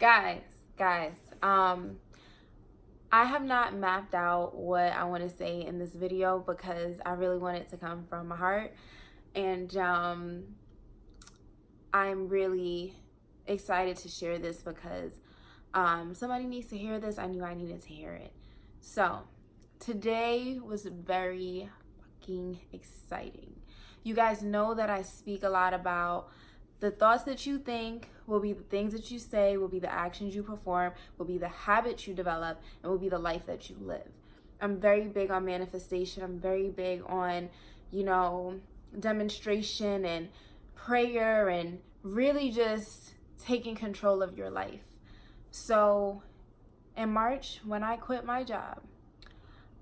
Guys, I have not mapped out what I want to say in this video because I really want it to come from my heart. And I'm really excited to share this because somebody needs to hear this. I knew I needed to hear it. So today was very fucking exciting. You guys know that I speak a lot about the thoughts that you think will be the things that you say, will be the actions you perform, will be the habits you develop, and will be the life that you live. I'm very big on manifestation. I'm very big on, demonstration and prayer and really just taking control of your life. So in March, when I quit my job,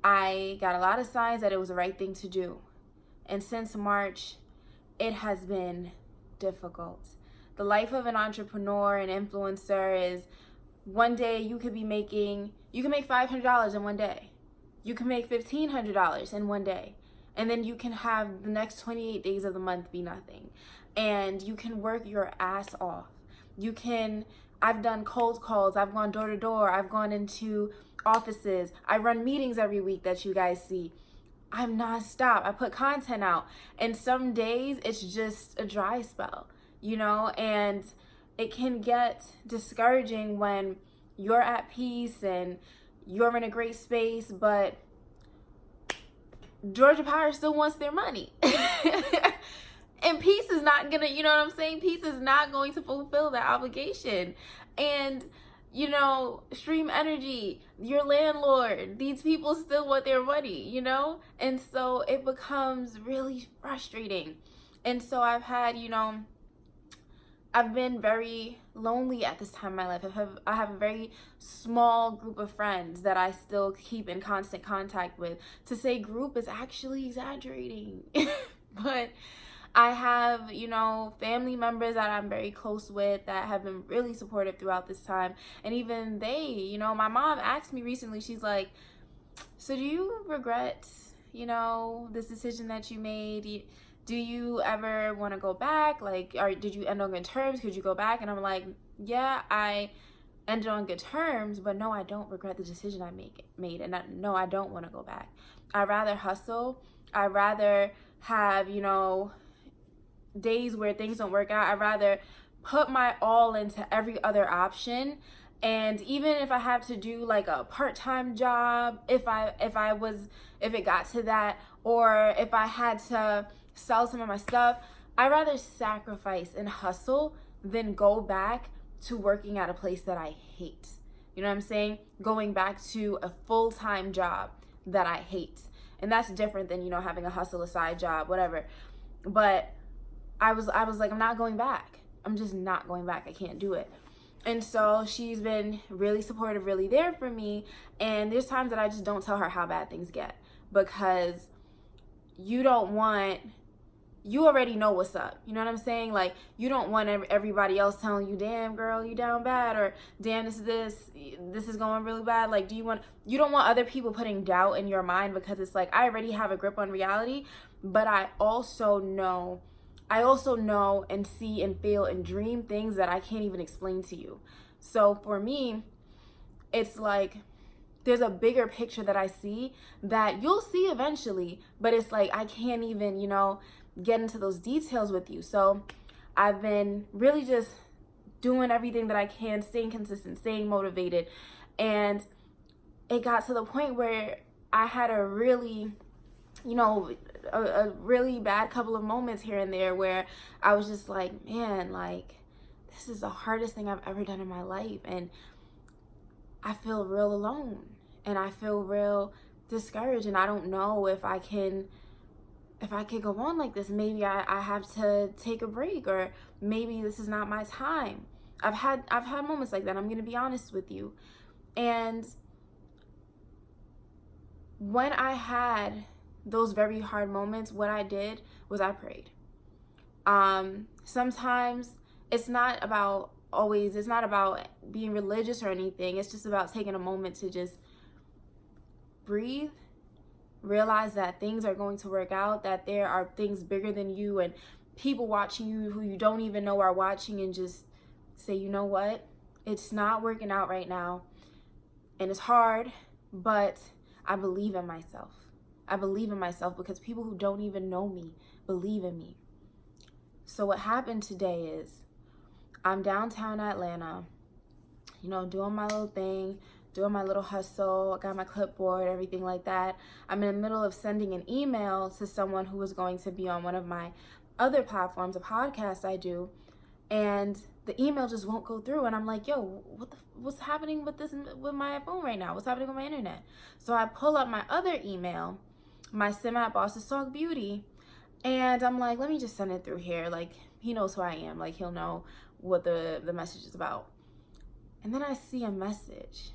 I got a lot of signs that it was the right thing to do. And since March, it has been difficult. The life of an entrepreneur and influencer is one day you can make $500 in one day. You can make $1,500 in one day. And then you can have the next 28 days of the month be nothing. And you can work your ass off. I've done cold calls. I've gone door to door. I've gone into offices. I run meetings every week that you guys see. I'm nonstop. I put content out. And some days it's just a dry spell, and it can get discouraging when you're at peace and you're in a great space, but Georgia Power still wants their money. And peace is not gonna, Peace is not going to fulfill that obligation. And Stream Energy, your landlord, these people still want their money, And so it becomes really frustrating. And so I've been very lonely at this time in my life. I have a very small group of friends that I still keep in constant contact with. To say group is actually exaggerating. But I have, family members that I'm very close with that have been really supportive throughout this time. And even they, my mom asked me recently, she's like, so do you regret, this decision that you made? Do you ever want to go back? Did you end on good terms? Could you go back? And I'm like, yeah, I ended on good terms, but no, I don't regret the decision I made. And no, I don't want to go back. I'd rather hustle. I'd rather have, days where things don't work out. I'd rather put my all into every other option. And even if I have to do like a part-time job, if it got to that, or if I had to sell some of my stuff, I'd rather sacrifice and hustle than go back to working at a place that I hate. You know what I'm saying? Going back to a full-time job that I hate. And that's different than, having a hustle, a side job, whatever. But I was like, I'm not going back. I'm just not going back. I can't do it. And so she's been really supportive, really there for me. And there's times that I just don't tell her how bad things get, because you already know what's up. You know what I'm saying? Like, you don't want everybody else telling you, damn girl, you down bad, or damn, this is going really bad. Like, you don't want other people putting doubt in your mind, because it's like, I already have a grip on reality, but I also know and see and feel and dream things that I can't even explain to you. So for me, it's like, there's a bigger picture that I see that you'll see eventually, but it's like, I can't even, get into those details with you. So I've been really just doing everything that I can, staying consistent, staying motivated. And it got to the point where I had a really, a really bad couple of moments here and there where I was just like, man, like, this is the hardest thing I've ever done in my life. And I feel real alone, and I feel real discouraged, and I don't know if I could go on like this. Maybe I have to take a break, or maybe this is not my time. I've had moments like that. I'm gonna be honest with you. And when I had those very hard moments, what I did was I prayed. Sometimes it's not about being religious or anything. It's just about taking a moment to just breathe, realize that things are going to work out, that there are things bigger than you and people watching you who you don't even know are watching, and just say, you know what? It's not working out right now, and it's hard, but I believe in myself. I believe in myself because people who don't even know me believe in me. So what happened today is I'm downtown Atlanta, doing my little thing, doing my little hustle. I got my clipboard, everything like that. I'm in the middle of sending an email to someone who was going to be on one of my other platforms, a podcast I do, and the email just won't go through. And I'm like, yo, what's happening with my phone right now? What's happening with my internet? So I pull up my other email, my sim at Bosses Talk Beauty, and I'm like, let me just send it through here. Like, he knows who I am. Like, he'll know what the message is about. And then I see a message.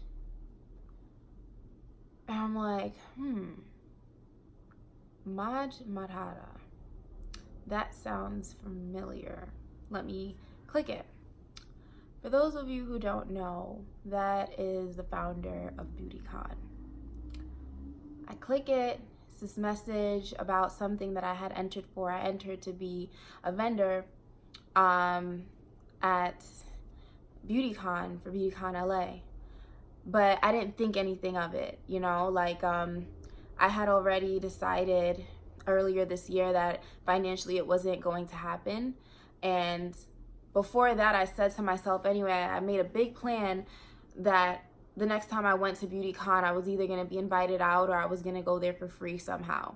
And I'm like, Maj Madhara. That sounds familiar. Let me click it. For those of you who don't know, that is the founder of BeautyCon. I click it. It's this message about something that I had entered for. I entered to be a vendor at BeautyCon for BeautyCon LA. But I didn't think anything of it, I had already decided earlier this year that financially it wasn't going to happen. And before that, I said to myself anyway, I made a big plan that the next time I went to BeautyCon, I was either going to be invited out or I was going to go there for free somehow.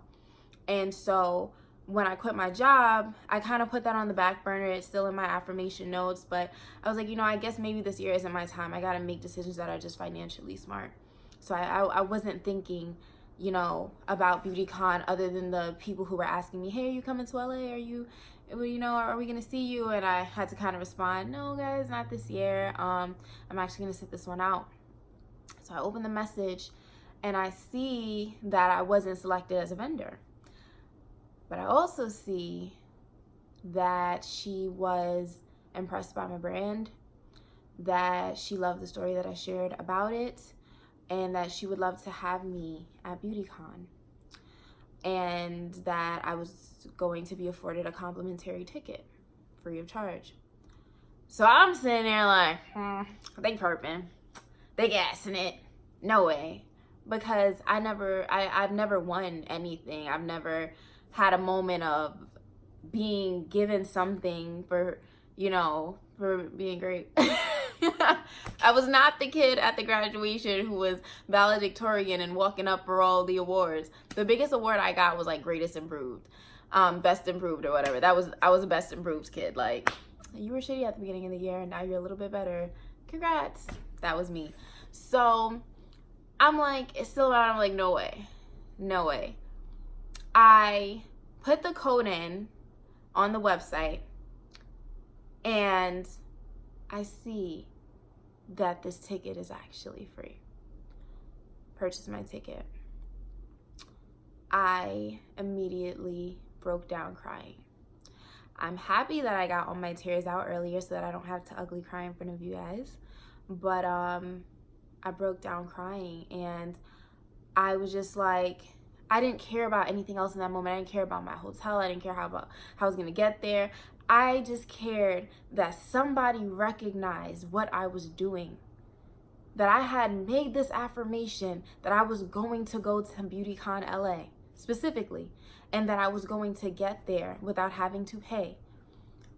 And so when I quit my job, I kind of put that on the back burner. It's still in my affirmation notes, but I was like, I guess maybe this year isn't my time. I got to make decisions that are just financially smart. So I wasn't thinking, about BeautyCon other than the people who were asking me, hey, are you coming to LA? Are you, are we going to see you? And I had to kind of respond, no, guys, not this year. I'm actually going to sit this one out. So I open the message and I see that I wasn't selected as a vendor. But I also see that she was impressed by my brand, that she loved the story that I shared about it, and that she would love to have me at BeautyCon, and that I was going to be afforded a complimentary ticket, free of charge. So I'm sitting there like, they perping, they gassing it, no way, because I've never won anything. I've never had a moment of being given something for being great. I was not the kid at the graduation who was valedictorian and walking up for all the awards. The biggest award I got was like greatest improved, best improved or whatever. I was a best improved kid. Like, you were shitty at the beginning of the year and now you're a little bit better. Congrats. That was me. So I'm like, it's still around. I'm like, no way. I put the code in on the website and I see that this ticket is actually free. Purchase my ticket. I immediately broke down crying. I'm happy that I got all my tears out earlier so that I don't have to ugly cry in front of you guys. But I broke down crying and I was just like, I didn't care about anything else in that moment. I didn't care about my hotel. I didn't care how I was going to get there. I just cared that somebody recognized what I was doing, that I had made this affirmation that I was going to go to BeautyCon LA specifically, and that I was going to get there without having to pay.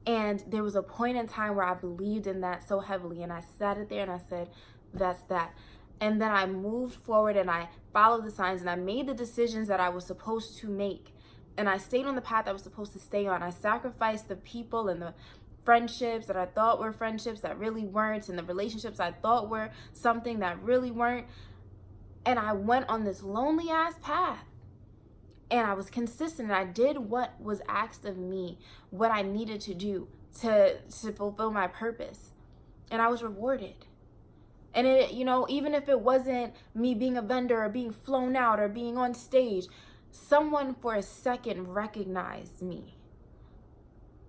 And there was a point in time where I believed in that so heavily, and I sat it there and I said, that's that. And then I moved forward and I followed the signs and I made the decisions that I was supposed to make. And I stayed on the path I was supposed to stay on. I sacrificed the people and the friendships that I thought were friendships that really weren't, and the relationships I thought were something that really weren't. And I went on this lonely ass path. And I was consistent and I did what was asked of me, what I needed to do to fulfill my purpose. And I was rewarded. And it, even if it wasn't me being a vendor or being flown out or being on stage, someone for a second recognized me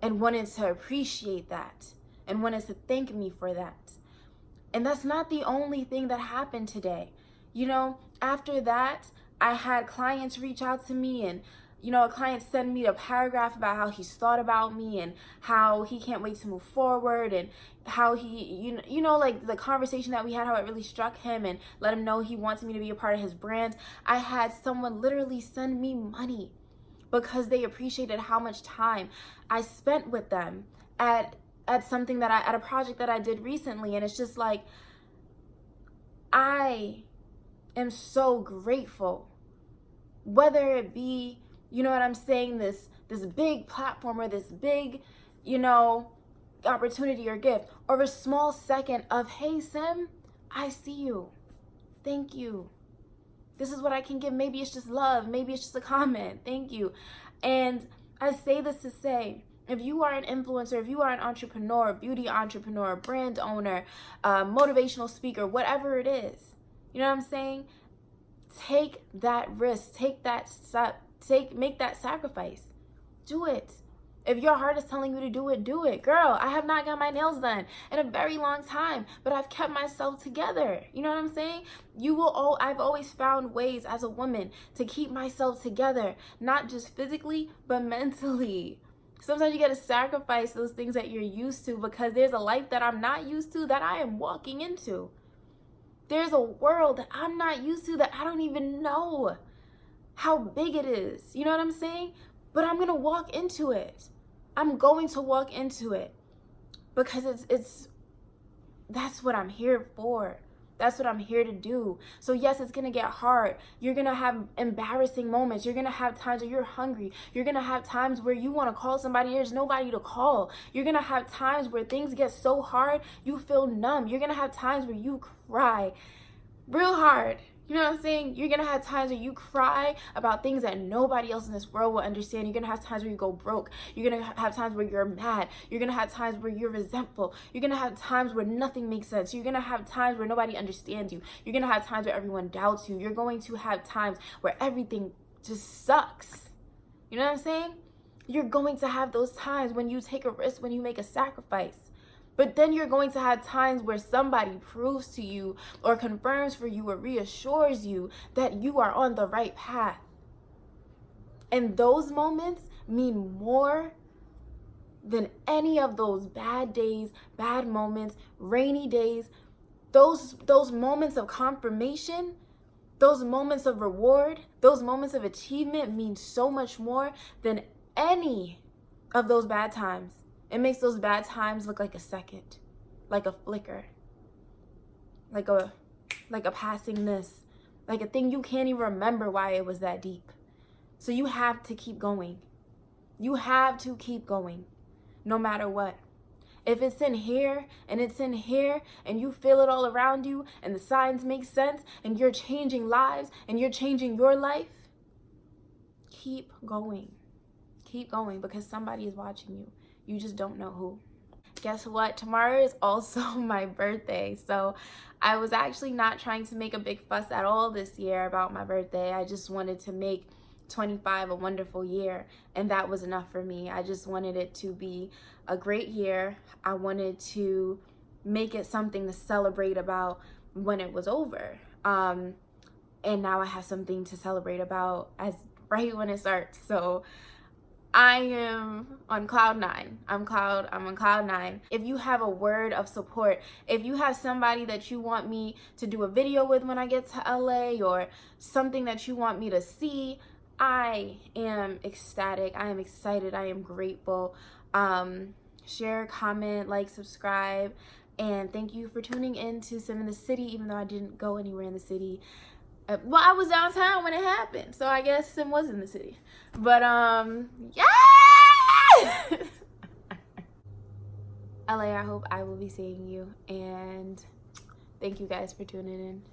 and wanted to appreciate that and wanted to thank me for that. And that's not the only thing that happened today. After that, I had clients reach out to me and, you know, a client send me a paragraph about how he's thought about me and how he can't wait to move forward, and how he, you know, like the conversation that we had, how it really struck him and let him know he wants me to be a part of his brand. I had someone literally send me money because they appreciated how much time I spent with them at something that at a project that I did recently. And it's just like, I am so grateful, whether it be, you know what I'm saying, this big platform or this big, you know, opportunity or gift, or a small second of, hey Sim, I see you, thank you, this is what I can give. Maybe it's just love, maybe it's just a comment, thank you. And I say this to say, if you are an influencer, if you are an entrepreneur, beauty entrepreneur, brand owner, motivational speaker, whatever it is, you know what I'm saying, take that risk, take that step, make that sacrifice. Do it. If your heart is telling you to do it, do it. Girl, I have not got my nails done in a very long time, but I've kept myself together. You know what I'm saying? I've always found ways as a woman to keep myself together, not just physically, but mentally. Sometimes you got to sacrifice those things that you're used to, because there's a life that I'm not used to that I am walking into. There's a world that I'm not used to that I don't even know how big it is. You know what I'm saying? But I'm going to walk into it. I'm going to walk into it because that's what I'm here for. That's what I'm here to do. So yes, it's going to get hard. You're going to have embarrassing moments. You're going to have times where you're hungry. You're going to have times where you want to call somebody. There's nobody to call. You're going to have times where things get so hard, you feel numb. You're going to have times where you cry real hard. You know what I'm saying? You're going to have times where you cry about things that nobody else in this world will understand. You're going to have times where you go broke. You're going to have times where you're mad. You're going to have times where you're resentful. You're going to have times where nothing makes sense. You're going to have times where nobody understands you. You're going to have times where everyone doubts you. You're going to have times where everything just sucks. You know what I'm saying? You're going to have those times when you take a risk, when you make a sacrifice. But then you're going to have times where somebody proves to you or confirms for you or reassures you that you are on the right path. And those moments mean more than any of those bad days, bad moments, rainy days. Those moments of confirmation, those moments of reward, those moments of achievement mean so much more than any of those bad times. It makes those bad times look like a second, like a flicker, like a passing miss, like a thing you can't even remember why it was that deep. So you have to keep going. You have to keep going, no matter what. If it's in here and it's in here and you feel it all around you and the signs make sense and you're changing lives and you're changing your life, keep going. Keep going, because somebody is watching you. You just don't know who. Guess what? Tomorrow is also my birthday. So I was actually not trying to make a big fuss at all this year about my birthday. I just wanted to make 25 a wonderful year, and that was enough for me. I just wanted it to be a great year. I wanted to make it something to celebrate about when it was over. And now I have something to celebrate about as right when it starts. So I am on cloud nine. I'm on cloud nine. If you have a word of support, if you have somebody that you want me to do a video with when I get to LA, or something that you want me to see, I am ecstatic. I am excited. I am grateful. Share, comment, like, subscribe, and thank you for tuning in to Sim in the City, even though I didn't go anywhere in the city. Well, I was downtown when it happened, so I guess Sim was in the city. But yeah. LA, I hope I will be seeing you, and thank you guys for tuning in.